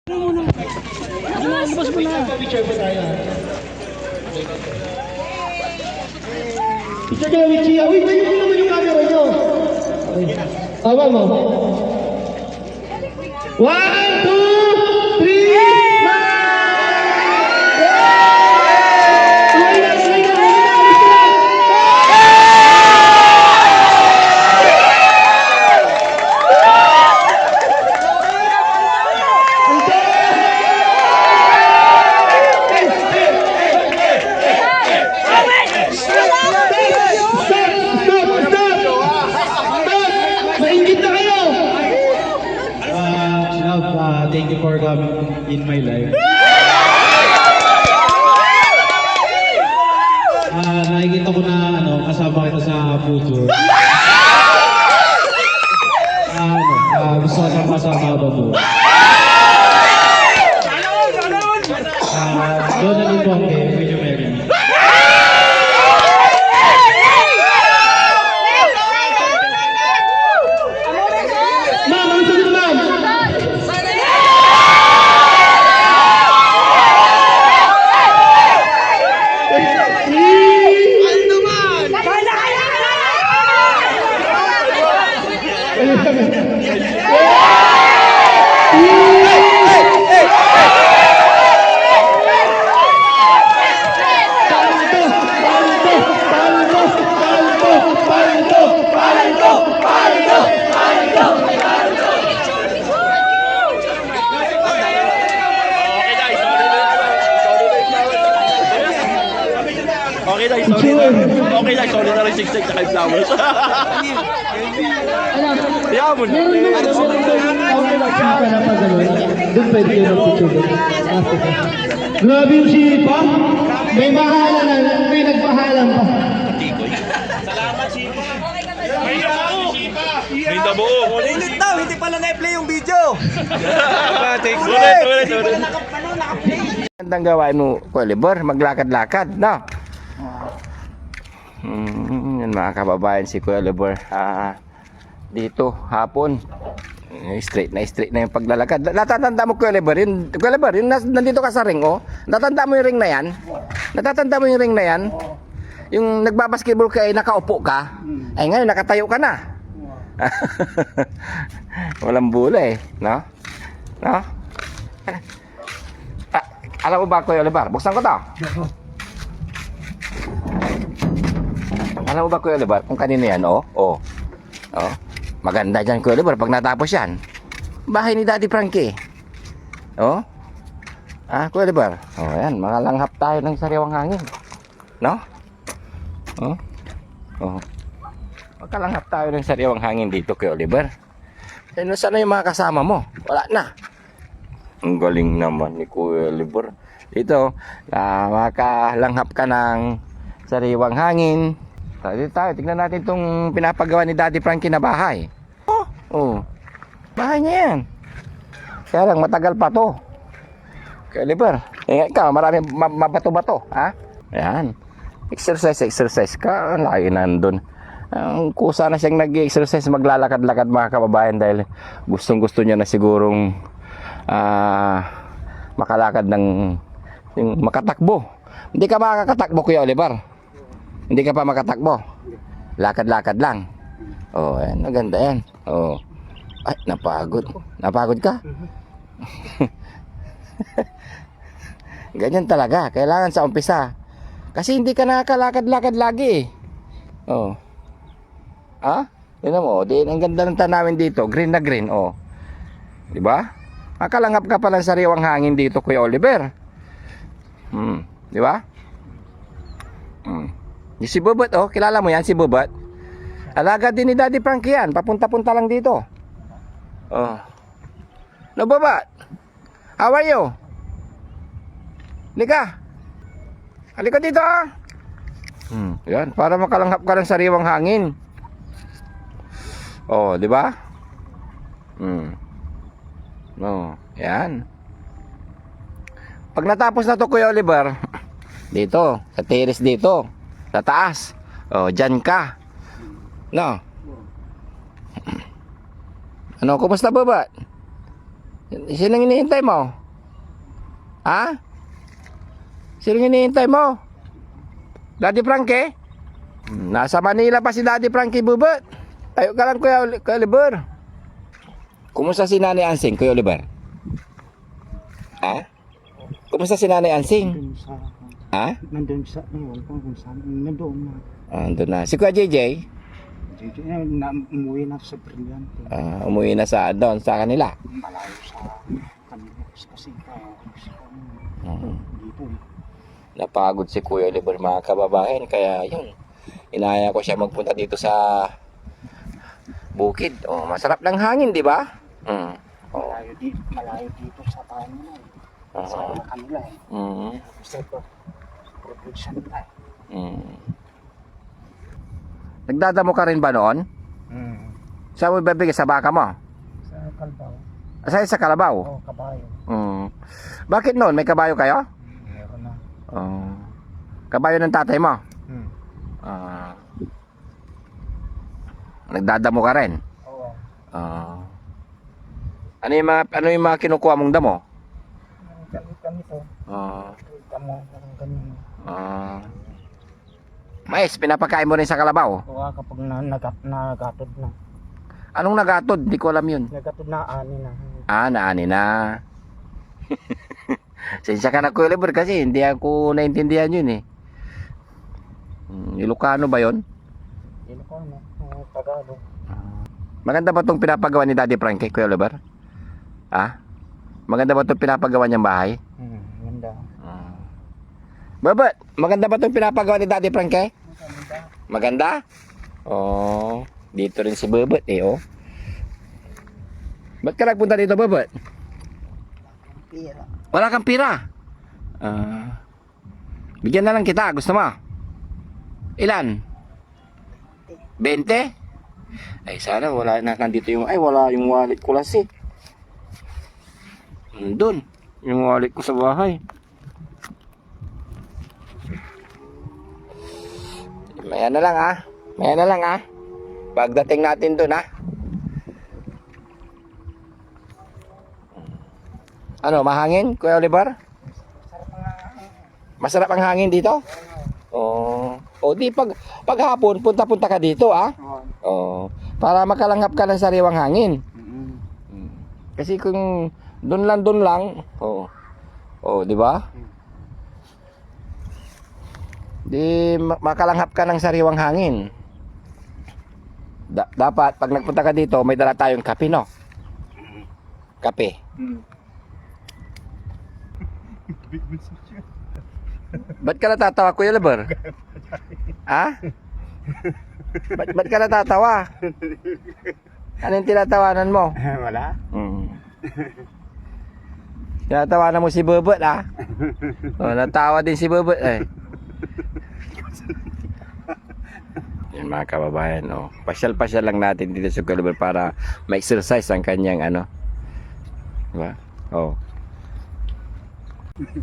Labas mo na. Picture po tayo. Picture kayo, Michi. Uy, tayo ko naman yung camera nyo. Awal mo. 1, 2, 3, thank you for coming in my life. Nakikita ko na kasama kita sa future. Gusto ko na kasama ba mo? Donald Bonge, will you marry me? Ma'am, ang sunod, ma'am. Okay lang, sorry na rin sigsig sa kay flowers. Kaya mo na. Doon pwede yun ang picture. Grabe yung sipa. May mahalan na, may nagpahalan pa. Salamat, Sipa. May dabo. Ulit daw, hindi pala na-play yung video. Ulit. Ang gawain mo, Oliver, maglakad-lakad, no? Yan mga kababayan, si Kuya Oliver dito hapon straight na yung paglalakad. Natatanda mo, Kuya Oliver, yun nandito ka sa ring, oh. Natatanda mo yung ring na yan? Natatanda mo yung ring na yan? Yung nagbabasketball ka, nakaupo ka, ay ngayon nakatayo ka na. Walang bula eh, no? Alam mo ba, Kuya Oliver, buksan ko to. Alam mo ba, Kuya Oliver, kung kanino yan, oh. Maganda dyan, Kuya Oliver, pag natapos yan. Bahay ni Daddy Frankie. Oh. Kuya Oliver, yan, makalanghap tayo ng sariwang hangin. No? Makalanghap tayo ng sariwang hangin dito, Kuya Oliver. Sana yung mga kasama mo? Wala na. Ang galing naman ni Kuya Oliver. Dito, makalanghap ka ng sariwang hangin. Dito tayo, tignan natin itong pinapagawa ni Daddy Frankie na bahay. Bahay niya yan. Kaya lang, matagal pa to. Kuya Oliver, ikaw, marami mabato-bato, ha? Ayan. Exercise ka. Layo nandun. Ang kusa na siyang nag-exercise, maglalakad-lakad mga kababayan dahil gustong-gusto niya na sigurong makalakad ng makatakbo. Hindi ka makakatakbo, Kuya Oliver. Hindi ka pa makatakbo. Lakad-lakad lang. Ayan, maganda yan. Ay, napagod. Napagod ka? Ganyan talaga. Kailangan sa umpisa. Kasi hindi ka nakakalakad-lakad lagi eh. Tignan mo, ang ganda ng tanawin dito. Green na green, di ba? Makalanghap ka pa ng sariwang hangin dito, Kuya Oliver. Di ba? Si Bubot, kilala mo yan, si Bubot? Alaga din ni Daddy Frankie yan. Papunta-punta lang dito. No, Bubot? How are you? Halika dito, yan, para makalanghap ka ng sariwang hangin. Di ba? Yan. Pag natapos na to, Kuya Oliver, dito, sa terrace dito, sa taas. Dyan ka. No. Kumusta ba? Sinong hinihintay mo? Ha? Sinong hinihintay mo? Daddy Frankie? Nasa Manila pa si Daddy Frankie Bubot. Tayo ka lang Kuya Oliver. Kumusta si Nanay Ansing, Kuya Oliver? Ha? Kumusta si Nanay Ansing? Ha? Nandun sa, kung saan, nandun na. Andun na. Si Kuya JJ? Umuwi na sa Brillante. Umuwi na sa doon sa kanila. Malayo sa kanila. Kasi dito. Napagod si Kuya Oliver mga kababayan. Kaya yun, inaya ko siya magpunta dito sa bukid. Masarap ng hangin, di ba? Malayo dito sa tayo nila. Sa kanila Sa production nila. Nagdadamo ka rin ba noon? Saan mo ibabigay? Sa baka mo? Sa Kalbaw. Sa kalabaw? Kabayo. Bakit noon? May kabayo kayo? Meron na. Kabayo ng tatay mo? Nagdadamo ka rin? Oo. Ano yung mga kinukuha mong damo? Kami to. Kamo, ganyan. Mais, pinapakain mo rin sa kalabaw? Oo, kapag nagatod na. Anong nagatod? Hindi ko alam yun. Nagatod na, ani na. Naani na. Sensya ka na Kuya Oliver kasi hindi ako naintindihan yun eh. Ilocano ba yun? Ilocano, Tagalog. Maganda ba itong pinapagawa ni Daddy Frankie, Kuya Oliver? Maganda ba itong pinapagawa niyang bahay? Ganda. Babet, maganda ba itong pinapagawa ni Daddy Frankie? Maganda? Dito rin si Babet Ba't ka nagpunta dito, Babet? Pira. Wala kang pira. Bigyan na lang kita, gusto mo? Ilan? 20? Ay sana wala na nandito yung wala yung wallet ko kasi. Doon, yung wallet ko sa bahay. Maya na lang Maya na lang Pagdating natin doon Ano, mahangin, Kuya Oliver? Masarap ang hangin dito? Di paghapon punta-punta ka dito para makalanghap ka ng sariwang hangin. Kasi kung doon lang, di ba? Di makalanghap ka ng sariwang hangin. Dapat pag nagpunta ka dito, may dala tayong kape, no? Kape. Ba't ka natatawa, Kuya Oliver? Ba't ka natatawa? Anong tinatawanan mo? Wala. Tinatawanan mo si Bubot, natawa din si Bubot, Yan mga kababayan, pasyal-pasyal lang natin dito sa Kuya Oliver para ma-exercise ang kanyang diba?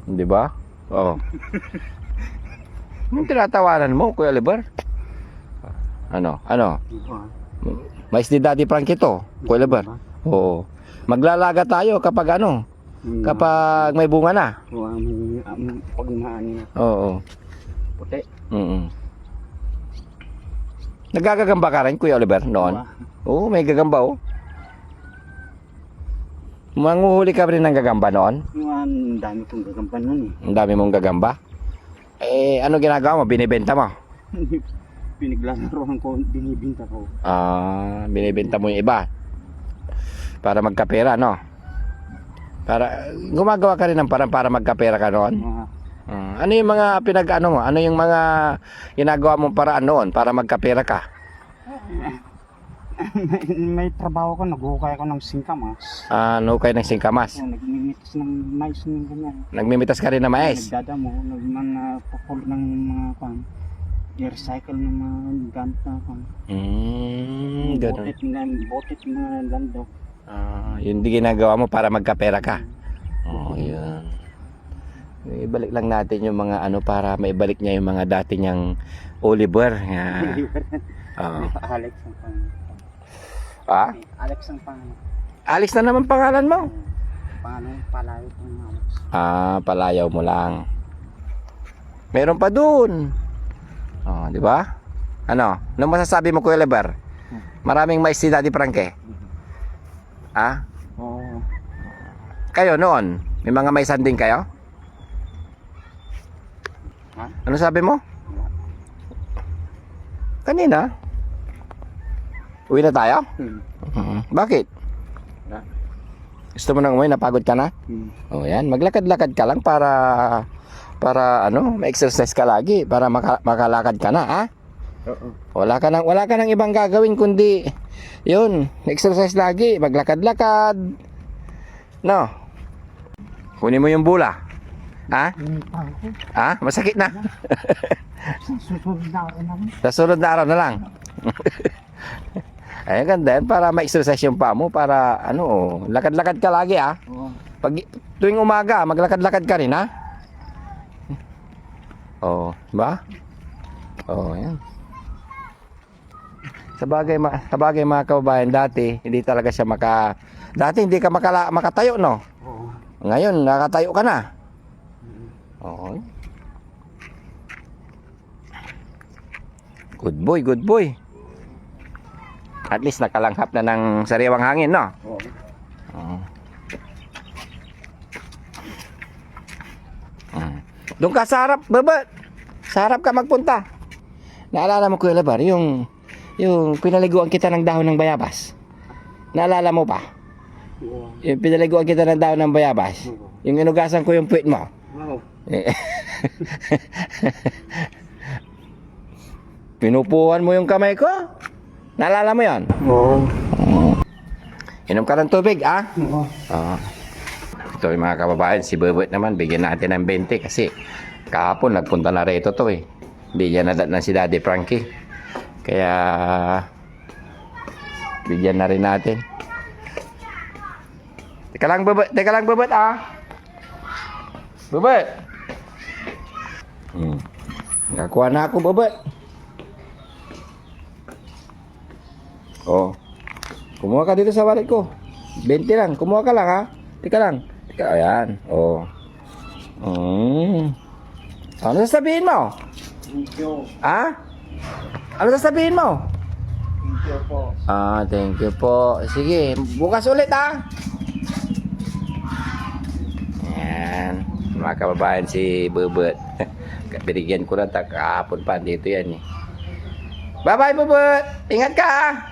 Diba? Anong tinatawanan mo, Kuya Oliver? Ano? Mais ni Daddy Frankie to, Kuya Oliver. Maglalaga tayo kapag kapag may bunga na. Pag naani na. Puti. Nagagagamba ka rin, Kuya Oliver, noon? May gagamba, Manguhuli ka rin ng gagamba noon? Ang dami kong gagamba noon Ang dami mong gagamba? Ano ginagawa mo? Binibenta mo? Pinaglalaroan ko, binibinta ko. Binibenta mo yung iba? Para magkapera, no? Gumagawa ka rin ng parang para magkapera ka noon? Ano yung mga mo? Ano yung mga ginagawa mong paraan noon para magkapera ka? May trabaho ko, naghukay ako ng singkamas. Nukay ng singkamas? Nagmimitas ng mais ng ganyan. Nagmimitas ka rin ng mais? Nagdadamo, nagpapul ng mga i-recycle ng mga gamit na ganun. Botit na landok. Yun di ginagawa mo para magkapera ka? Yun. Ibalik lang natin yung mga para maibalik niya yung mga dati niyang Oliver. Alex ang pangalan. Alex na naman pangalan mo? Ah, palayaw mo lang. Meron pa dun. Oh, di ba? Ano? Ano masasabi mo, Kuya Lebar? Maraming mais si Daddy Frankie. Ah? Oo. Kayo noon, may mga maisan din kayo? Ha? Ano sabi mo? Kanina? Uwi na tayo? Bakit? Gusto mo nang umuwi? Napagod ka na? O yan, maglakad-lakad ka lang para ano, ma-exercise ka lagi para makalakad ka na, ha? Oo. Wala ka nang ibang gagawin kundi yun, exercise lagi, maglakad-lakad. No. Kunin mo yung bula. Ha? Ha? Masakit na. Sa sunod na araw na lang. Ay, ganda yan para ma-exercise yung paa mo para ano, lakad-lakad ka lagi, ha? Pag tuwing umaga, maglakad-lakad ka rin, ha? Oh, ba? Oh, yan. Sabagay mga kababayan, dati hindi talaga siya dati hindi ka makatayo, no? Oo. Ngayon nakatayo ka na. Oo. Good boy, good boy. At least nakalanghap na ng sariwang hangin, no? Oo. Oo. Doon ka sa harap, baba. Sa harap ka magpunta. Naalala mo, Kuya Lebar, yung pinaliguan kita ng dahon ng bayabas. Naalala mo pa? Oo. Yung pinaliguan kita ng dahon ng bayabas. Yung inugasan ko yung puwit mo. Oo. Pinupuhan mo yung kamay ko. Naalala mo yon? Oo. Inom ka ng tubig, ah? Oo. Oo. Ito yung mga kababayan, si Bebet naman, bigyan natin ng 20 kasi kahapon nagpunta na rito to, eh. Bigyan na si Daddy Frankie. Kaya bigyan na rin natin. Teka lang, Bebet, ah. Bebet. Nakakuha na ako, Bebet. Oh. Kumuha ka dito sa wallet ko. 20 lang. Kumuha ka lang, ha? Teka lang. Ayan. Oh. Ano sasabihin mo? Thank you. Ha? Ano sasabihin mo? Thank you po. Ah, thank you po. Sige, bukas ulit, ha? Ayan. Mga kababayan, si Bebet. Binigyan ko na kahapon pa. Dito yan, eh. Bye-bye, Bebet. Ingat ka, ha?